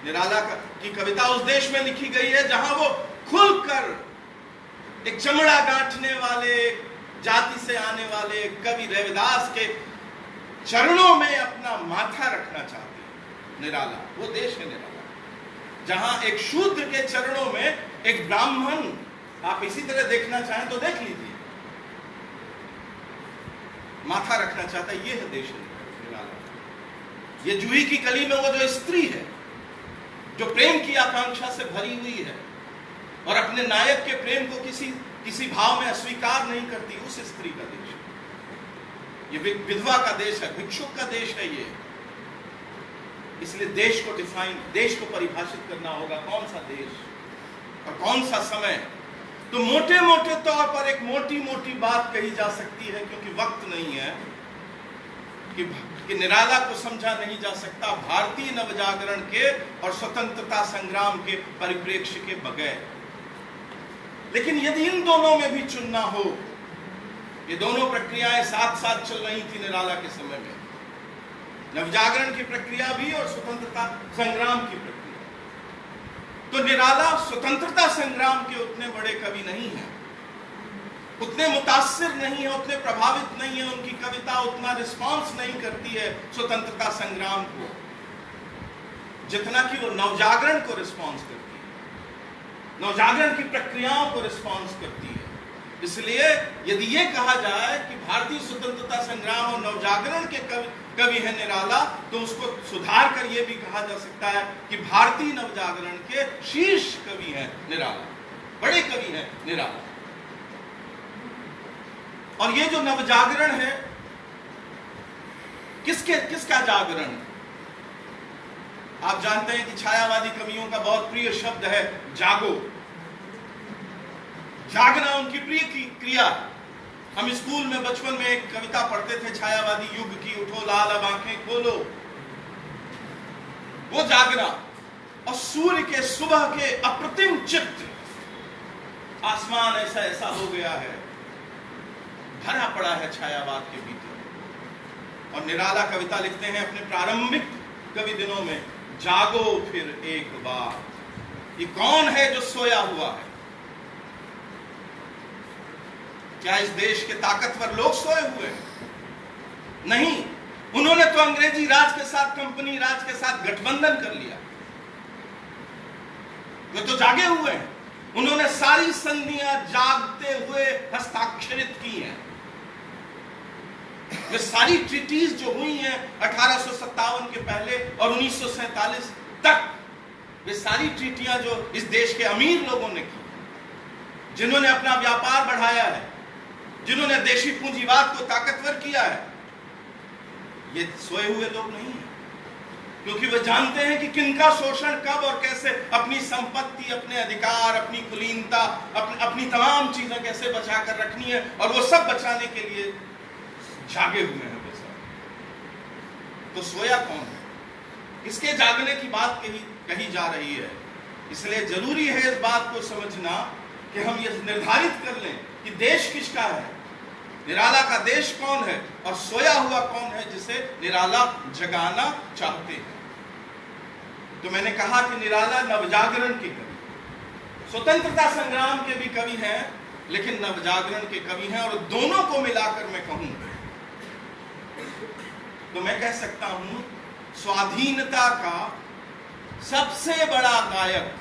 निराला की कविता उस देश में लिखी गई है जहां वो खुलकर एक चमड़ा गांठने वाले, जाति से आने वाले कवि रविदास के चरणों में अपना माथा रखना चाहते हैं। निराला वो देश है निराला जहां एक शूद्र के चरणों में एक ब्राह्मण, आप इसी तरह देखना चाहें तो देख लीजिए, माथा रखना चाहता है। ये है देश निराला। ये जूही की कली में वो जो स्त्री है जो प्रेम की आकांक्षा से भरी हुई है और अपने नायक के प्रेम को किसी भाव में अस्वीकार नहीं करती, उस स्त्री का देश है। ये विधवा का देश है, भिक्षुक का देश है ये। इसलिए देश को डिफाइन, देश को परिभाषित करना होगा, कौन सा देश और कौन सा समय। तो मोटे मोटे तौर पर एक मोटी मोटी बात कही जा सकती है, क्योंकि वक्त नहीं है, कि निराला को समझा नहीं जा सकता भारतीय नवजागरण के और स्वतंत्रता संग्राम के परिप्रेक्ष्य के बगैर। लेकिन यदि इन दोनों में भी चुनना हो ये दोनों प्रक्रियाएं साथ साथ चल रही थी निराला के समय में, नवजागरण की प्रक्रिया भी और स्वतंत्रता संग्राम की प्रक्रिया। तो निराला स्वतंत्रता संग्राम के उतने बड़े कवि नहीं हैं, उतने मुतासिर नहीं है, उतने प्रभावित नहीं है, उनकी कविता उतना रिस्पांस नहीं करती है स्वतंत्रता संग्राम को जितना कि वो नवजागरण को रिस्पांस करती है, नवजागरण की प्रक्रियाओं को रिस्पांस करती है। इसलिए यदि ये कहा जाए कि भारतीय स्वतंत्रता संग्राम और नवजागरण के कवि है निराला, तो उसको सुधार कर यह भी कहा जा सकता है कि भारतीय नवजागरण के शीर्ष कवि है निराला, बड़े कवि है निराला। और ये जो नवजागरण है, किसका जागरण है? आप जानते हैं कि छायावादी कवियों का बहुत प्रिय शब्द है जागो। जागना उनकी प्रिय क्रिया। हम स्कूल में बचपन में एक कविता पढ़ते थे छायावादी युग की, उठो लाल अब आंखें खोलो। वो जागना और सूर्य के सुबह के अप्रतिम चित्र, आसमान ऐसा ऐसा हो गया है, भरा पड़ा है छायावाद के भीतर। और निराला कविता लिखते हैं अपने प्रारंभिक कवि दिनों में, जागो फिर एक बार। ये कौन है जो सोया हुआ है? क्या इस देश के ताकतवर लोग सोए हुए हैं? नहीं, उन्होंने तो अंग्रेजी राज के साथ, कंपनी राज के साथ गठबंधन कर लिया। वे तो जागे हुए हैं, उन्होंने सारी संधियां जागते हुए हस्ताक्षरित की हैं। वे सारी ट्रीटीज जो हुई हैं 1857 के पहले और 1947 तक, वे सारी ट्रीटियां जो इस देश के अमीर लोगों ने की, जिन्होंने अपना व्यापार बढ़ाया है, जिन्होंने देशी पूंजीवाद को ताकतवर किया है, ये सोए हुए लोग नहीं हैं। क्योंकि वे जानते हैं कि किनका शोषण कब और कैसे, अपनी संपत्ति, अपने अधिकार, अपनी कुलीनता, अपनी तमाम चीजें कैसे बचा कर रखनी है, और वो सब बचाने के लिए जागे हुए हैं वे सब। तो सोया कौन है? इसके जागने की बात कही जा रही है। इसलिए जरूरी है इस बात को समझना कि हम ये निर्धारित कर लें कि देश किसका है, निराला का देश कौन है, और सोया हुआ कौन है जिसे निराला जगाना चाहते हैं। तो मैंने कहा कि निराला नवजागरण के कवि, स्वतंत्रता संग्राम के भी कवि हैं, लेकिन नवजागरण के कवि हैं। और दोनों को मिलाकर मैं कहूं तो मैं कह सकता हूं स्वाधीनता का सबसे बड़ा गायक,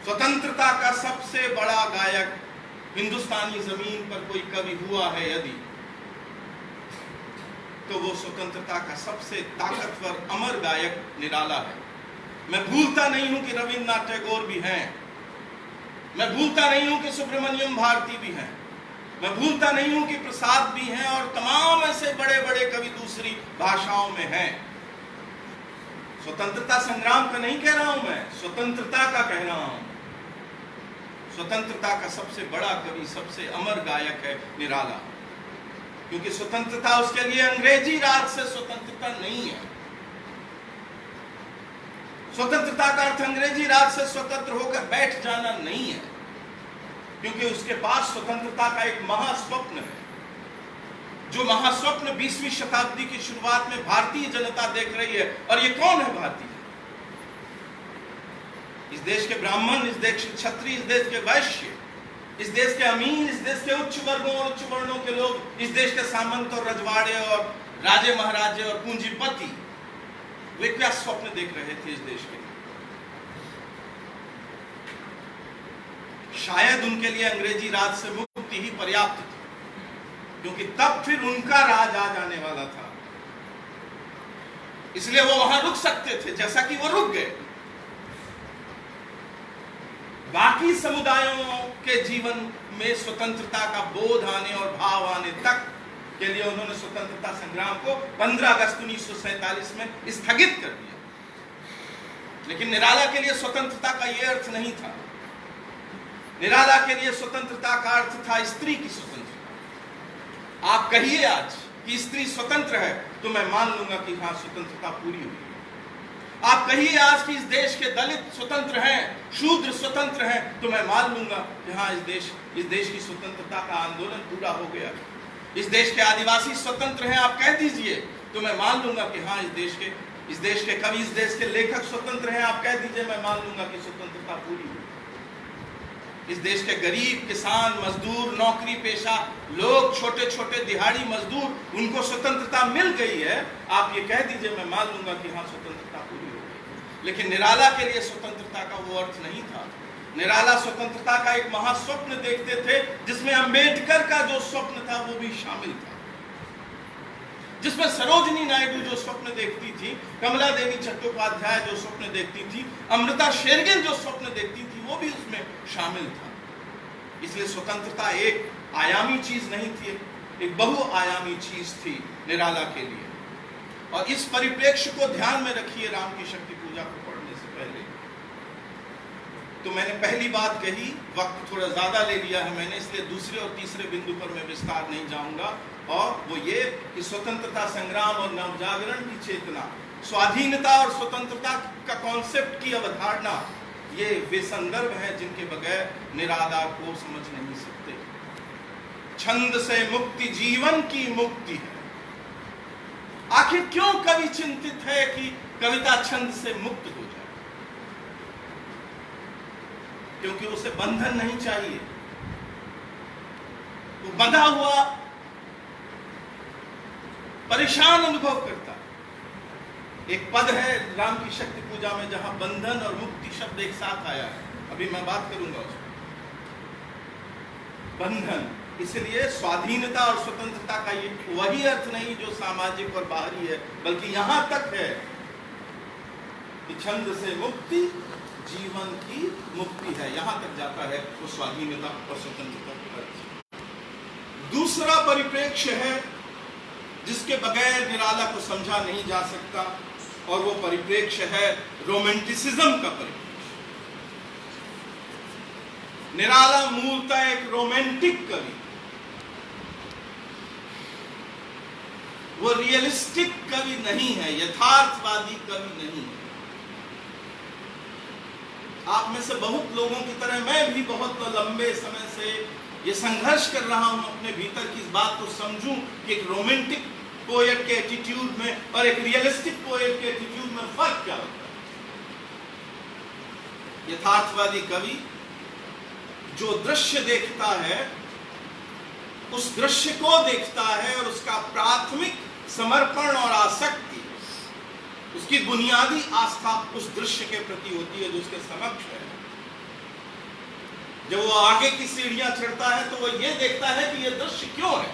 स्वतंत्रता का सबसे बड़ा गायक हिंदुस्तानी जमीन पर कोई कवि हुआ है यदि, तो वो स्वतंत्रता का सबसे ताकतवर अमर गायक निराला है। मैं भूलता नहीं हूं कि रविन्द्रनाथ टैगोर भी हैं, मैं भूलता नहीं हूं कि सुब्रमण्यम भारती भी हैं, मैं भूलता नहीं हूं कि प्रसाद भी हैं, और तमाम ऐसे बड़े बड़े कवि दूसरी भाषाओं में हैं। स्वतंत्रता संग्राम का नहीं कह रहा हूं मैं, स्वतंत्रता का कह रहा हूं। स्वतंत्रता का सबसे बड़ा कवि, सबसे अमर गायक है निराला, क्योंकि स्वतंत्रता उसके लिए अंग्रेजी राज से स्वतंत्रता नहीं है। स्वतंत्रता का अर्थ अंग्रेजी राज से स्वतंत्र होकर बैठ जाना नहीं है, क्योंकि उसके पास स्वतंत्रता का एक महास्वप्न है, जो महास्वप्न 20वीं शताब्दी की शुरुआत में भारतीय जनता देख रही है। और ये कौन है भारतीय? इस देश के ब्राह्मण, इस देश के क्षत्रिय, इस देश के वैश्य, इस देश के अमीर, इस देश के उच्च वर्गों और उच्च वर्णों के लोग, इस देश के सामंत और रजवाड़े और राजे महाराजे और पूंजीपति, वे क्या स्वप्न देख रहे थे इस देश के? शायद उनके लिए अंग्रेजी राज से मुक्ति ही पर्याप्त थी, क्योंकि तब फिर उनका राज आ जाने वाला था। इसलिए वो वहां रुक सकते थे, जैसा कि वो रुक गए। बाकी समुदायों के जीवन में स्वतंत्रता का बोध आने और भाव आने तक के लिए उन्होंने स्वतंत्रता संग्राम को 15 अगस्त 1947 में स्थगित कर दिया। लेकिन निराला के लिए स्वतंत्रता का यह अर्थ नहीं था। निराला के लिए स्वतंत्रता का अर्थ था स्त्री की स्वतंत्रता। आप कहिए आज कि स्त्री स्वतंत्र है, तो मैं मान लूंगा कि हाँ, स्वतंत्रता पूरी हुई। आप कहिए आज कि इस देश के दलित स्वतंत्र हैं, शूद्र स्वतंत्र हैं, तो मैं मान लूंगा कि हाँ, इस देश की स्वतंत्रता का आंदोलन पूरा हो गया। इस देश के आदिवासी स्वतंत्र हैं, आप कह दीजिए, तो मैं मान लूंगा कि हाँ, इस देश के कवि, इस देश के लेखक स्वतंत्र हैं, आप कह दीजिए, मैं मान लूंगा कि स्वतंत्रता पूरी हो। इस देश के गरीब, किसान, मजदूर, नौकरी पेशा लोग, छोटे छोटे दिहाड़ी मजदूर, उनको स्वतंत्रता मिल गई है, आप ये कह दीजिए, मैं मान लूंगा कि हाँ, स्वतंत्रता पूरी हो गई। लेकिन निराला के लिए स्वतंत्रता का वो अर्थ नहीं था। निराला स्वतंत्रता का एक महास्वप्न देखते थे, जिसमें अंबेडकर का जो स्वप्न था वो भी शामिल था, जिसमें सरोजिनी नायडू जो स्वप्न देखती थी, कमला देवी चट्टोपाध्याय जो स्वप्न देखती थी, अमृता शेरगिल जो स्वप्न देखती थी, वो भी उसमें शामिल था। इसलिए स्वतंत्रता एक आयामी चीज नहीं थी, एक बहुआयामी चीज थी निराला के लिए। और इस परिप्रेक्ष्य को ध्यान में रखिए राम की शक्ति पूजा को पढ़ने से पहले। तो मैंने पहली बात कही, वक्त थोड़ा ज्यादा ले लिया है मैंने, इसलिए दूसरे और तीसरे बिंदु पर मैं विस्तार नहीं जाऊंगा, और वो ये कि स्वतंत्रता संग्राम और नवजागरण की चेतना, स्वाधीनता और स्वतंत्रता का कॉन्सेप्ट की अवधारणा, ये वे संदर्भ हैं जिनके बगैर निराला को समझ नहीं सकते। छंद से मुक्ति जीवन की मुक्ति है। आखिर क्यों कवि चिंतित है कि कविता छंद से मुक्त हो जाए? क्योंकि उसे बंधन नहीं चाहिए। वो बंधा हुआ परेशान अनुभव करता। एक पद है राम की शक्ति पूजा में जहां बंधन और मुक्ति शब्द एक साथ आया है, अभी मैं बात करूंगा उसमें। बंधन, इसलिए स्वाधीनता और स्वतंत्रता का ये वही अर्थ नहीं जो सामाजिक और बाहरी है, बल्कि यहां तक है कि छंद से मुक्ति जीवन की मुक्ति है, यहां तक जाता है वो स्वाधीनता और स्वतंत्रता का अर्थ। दूसरा परिप्रेक्ष्य है जिसके बगैर निराला को समझा नहीं जा सकता, और वो परिप्रेक्ष्य है रोमांटिसिज्म का परिप्रेक्ष्य। निराला मूलतः एक रोमांटिक कवि, वो रियलिस्टिक कवि नहीं है, यथार्थवादी कवि नहीं है। आप में से बहुत लोगों की तरह मैं भी बहुत लंबे समय से ये संघर्ष कर रहा हूं अपने भीतर की इस बात को समझूं कि एक रोमांटिक पोएट के एटीट्यूड में और एक रियलिस्टिक पोएट के एटीट्यूड में फर्क क्या होता है। यथार्थवादी कवि जो दृश्य देखता है उस दृश्य को देखता है और उसका प्राथमिक समर्पण और आसक्ति, उसकी बुनियादी आस्था उस दृश्य के प्रति होती है जो उसके समक्ष है। जब वो आगे की सीढ़ियां चढ़ता है तो वो ये देखता है कि ये दृश्य क्यों है।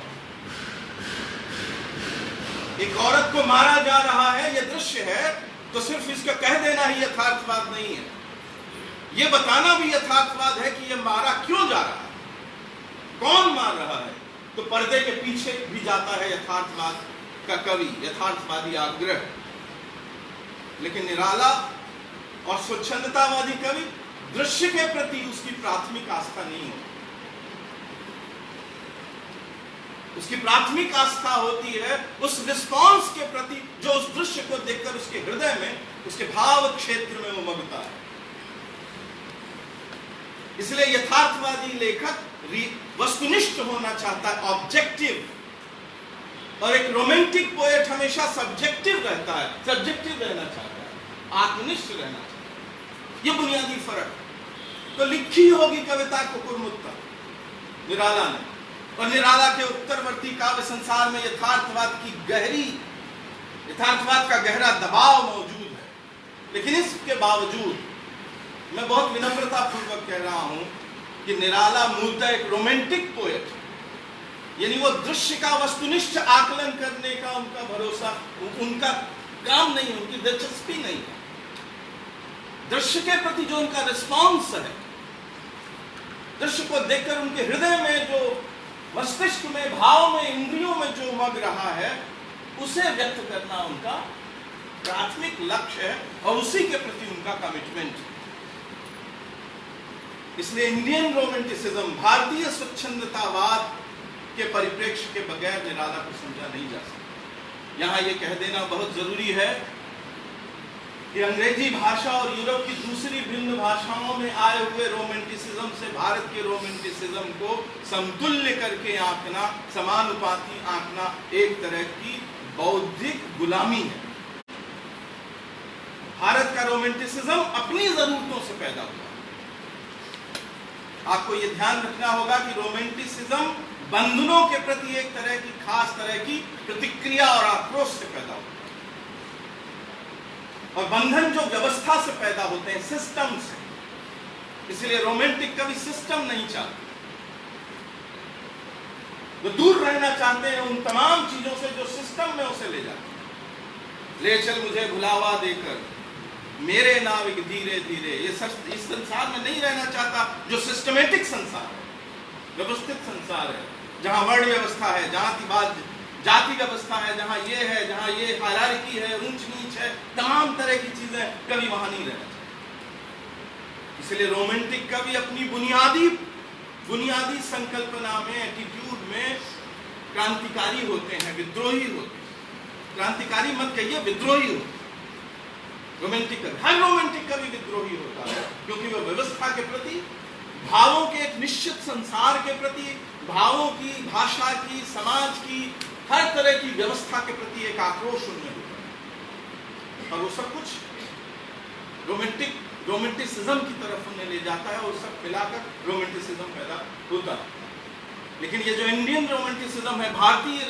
एक औरत को मारा जा रहा है, ये दृश्य है, तो सिर्फ इसका कह देना ही यथार्थवाद नहीं है, ये बताना भी यथार्थवाद है कि ये मारा क्यों जा रहा है, कौन मार रहा है। तो पर्दे के पीछे भी जाता है यथार्थवाद का कवि, यथार्थवादी आग्रह। लेकिन निराला और स्वच्छंदतावादी कवि दृश्य के प्रति उसकी प्राथमिक आस्था नहीं होती। उसकी प्राथमिक आस्था होती है उस रिस्पॉन्स के प्रति जो उस दृश्य को देखकर उसके हृदय में, उसके भाव क्षेत्र में उमगता है। इसलिए यथार्थवादी लेखक वस्तुनिष्ठ होना चाहता है, ऑब्जेक्टिव, और एक रोमांटिक पोएट हमेशा सब्जेक्टिव रहता है, सब्जेक्टिव रहना चाहता है, आत्मनिष्ठ रहना चाहता है। ये बुनियादी फर्क। तो लिखी होगी कविता कुकुरमुत्ता निराला ने, और निराला के उत्तरवर्ती काव्य संसार में यथार्थवाद का गहरा दबाव मौजूद है। लेकिन इसके बावजूद मैं बहुत विनम्रता पूर्वक कह रहा हूं कि निराला मूलतः एक रोमांटिक पोएट, यानी वो दृश्य का वस्तुनिष्ठ आकलन करने का उनका भरोसा, उनका काम नहीं, उनकी दिलचस्पी नहीं है। दृश्य के प्रति जो उनका रिस्पॉन्स है, दृश्य को देखकर उनके हृदय में जो, मस्तिष्क में, भाव में, इंद्रियों में जो उमग रहा है, उसे व्यक्त करना उनका प्राथमिक लक्ष्य है और उसी के प्रति उनका कमिटमेंट है। इसलिए इंडियन रोमांटिसिज्म, भारतीय स्वच्छंदतावाद के परिप्रेक्ष्य के बगैर निराला को समझा नहीं जा सकता। यहां यह कह देना बहुत जरूरी है कि अंग्रेजी भाषा और यूरोप की दूसरी भिन्न भाषाओं में आए हुए रोमांटिसिज्म से भारत के रोमांटिसिज्म को समतुल्य करके आंकना, समानुपाती आंकना एक तरह की बौद्धिक गुलामी है। भारत का रोमांटिसिज्म अपनी जरूरतों से पैदा हुआ। आपको यह ध्यान रखना होगा कि रोमांटिसिज्म बंधनों के प्रति एक तरह की खास तरह की प्रतिक्रिया और आक्रोश से पैदा हुआ, और बंधन जो व्यवस्था से पैदा होते हैं, सिस्टम से। इसलिए रोमांटिक कभी सिस्टम नहीं चाहते, वो दूर रहना चाहते हैं उन तमाम चीजों से जो सिस्टम में उसे ले जाते हैं। ले चल मुझे भुलावा देकर मेरे नाविक धीरे धीरे, ये इस संसार में नहीं रहना चाहता जो सिस्टमेटिक संसार है, व्यवस्थित संसार है, जहां वर्ण व्यवस्था है, जहां जाति व्यवस्था है, जहां ये है, जहां ये हायरार्की है, ऊंच नीच है, तमाम तरह की चीजें, कभी वहां नहीं रहना चाहिए। इसलिए रोमांटिक कभी अपनी बुनियादी संकल्पना में, एटीट्यूड में क्रांतिकारी होते हैं, विद्रोही होते हैं। क्रांतिकारी मत कहिए, विद्रोही होते हैं। हर रोमांटिक कभी विद्रोही होता है, क्योंकि वह व्यवस्था के प्रति, भावों के एक निश्चित संसार के प्रति, भावों की, भाषा की, समाज की, हर तरह की व्यवस्था के प्रति एक आक्रोश उनमें होता है, और वो सब कुछ रोमांटिसिज्म की तरफ उन्हें ले जाता है, और सब मिलाकर रोमांटिसिज्म पैदा होता है। लेकिन ये जो इंडियन रोमांटिसिज्म है, भारतीय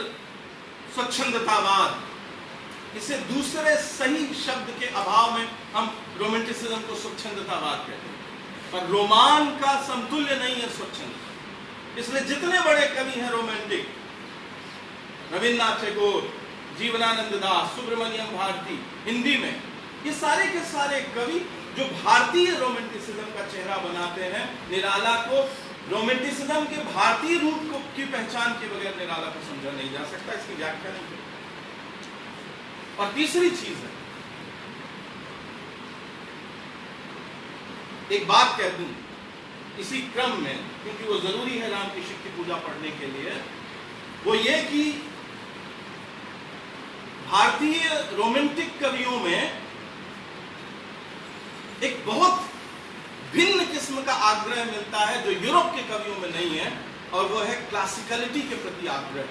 स्वच्छंदतावाद, इसे दूसरे सही शब्द के अभाव में हम रोमांटिसिज्म को स्वच्छंदतावाद कहते हैं, पर रोमान का समतुल्य नहीं है स्वच्छंदता। इसलिए जितने बड़े कवि हैं रोमांटिक, रविन्द्रनाथ टैगोर, जीवनानंद दास, सुब्रमण्यम भारती, हिंदी में, ये सारे के सारे कवि जो भारतीय रोमांटिसिज्म का चेहरा बनाते हैं, निराला को, रोमांटिसिज्म के भारतीय रूप की पहचान के बगैर निराला को समझा नहीं जा सकता, इसकी व्याख्या नहीं। और तीसरी चीज है, एक बात कह दूं इसी क्रम में, क्योंकि वो जरूरी है राम की शक्ति पूजा पढ़ने के लिए, वो ये कि भारतीय रोमांटिक कवियों में एक बहुत भिन्न किस्म का आग्रह मिलता है जो यूरोप के कवियों में नहीं है, और वो है क्लासिकलिटी के प्रति आग्रह।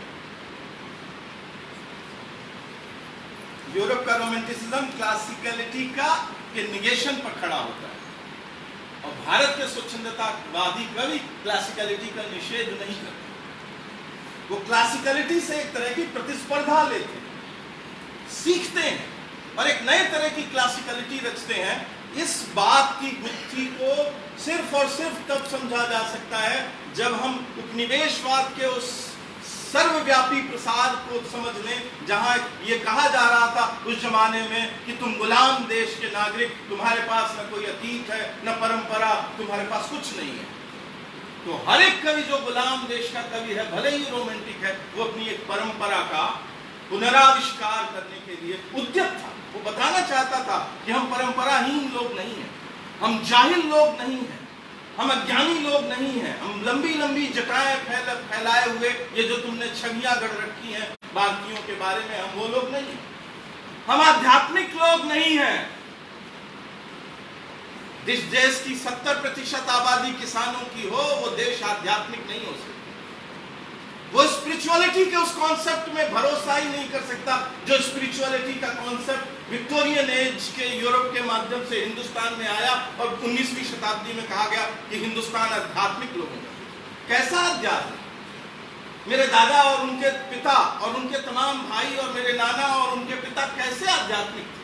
यूरोप का रोमांटिसिज्म क्लासिकलिटी का के निगेशन पर खड़ा होता है, और भारत के स्वच्छंदतावादी कवि क्लासिकलिटी का निषेध नहीं करते। वो क्लासिकलिटी से एक तरह की प्रतिस्पर्धा लेते हैं, सीखते हैं, और एक नए तरह की क्लासिकलिटी रचते हैं। इस बात की गुत्थी को सिर्फ और सिर्फ तब समझा जा सकता है जब हम उपनिवेशवाद के उस सर्वव्यापी प्रसार को समझ लें, जहां ये कहा जा रहा था उस जमाने में कि तुम गुलाम देश के नागरिक, तुम्हारे पास न कोई अतीत है, न परंपरा, तुम्हारे पास कुछ नहीं है। तो हर एक कवि जो गुलाम देश का कवि है, भले ही रोमांटिक है, वो अपनी एक परंपरा का पुनराविष्कार करने के लिए उद्यत था। वो बताना चाहता था कि हम परंपराहीन लोग नहीं हैं, हम जाहिल लोग नहीं हैं, हम अज्ञानी लोग नहीं हैं, हम लंबी लंबी जटाएं फैलाए हुए ये जो तुमने छवियां गढ़ रखी हैं भारतीयों के बारे में, हम वो लोग नहीं हैं, हम आध्यात्मिक लोग नहीं हैं। जिस देश की 70% आबादी किसानों की हो, वो देश आध्यात्मिक नहीं हो सकता। वो स्पिरिचुअलिटी के उस कॉन्सेप्ट में भरोसा ही नहीं कर सकता जो स्पिरिचुअलिटी का कॉन्सेप्ट विक्टोरियन एज के यूरोप के माध्यम से हिंदुस्तान में आया, और 19वीं शताब्दी में कहा गया कि हिंदुस्तान आध्यात्मिक लोगों का। कैसा अध्यात्म? मेरे दादा और उनके पिता और उनके तमाम भाई और मेरे नाना और उनके पिता कैसे आध्यात्मिक थे?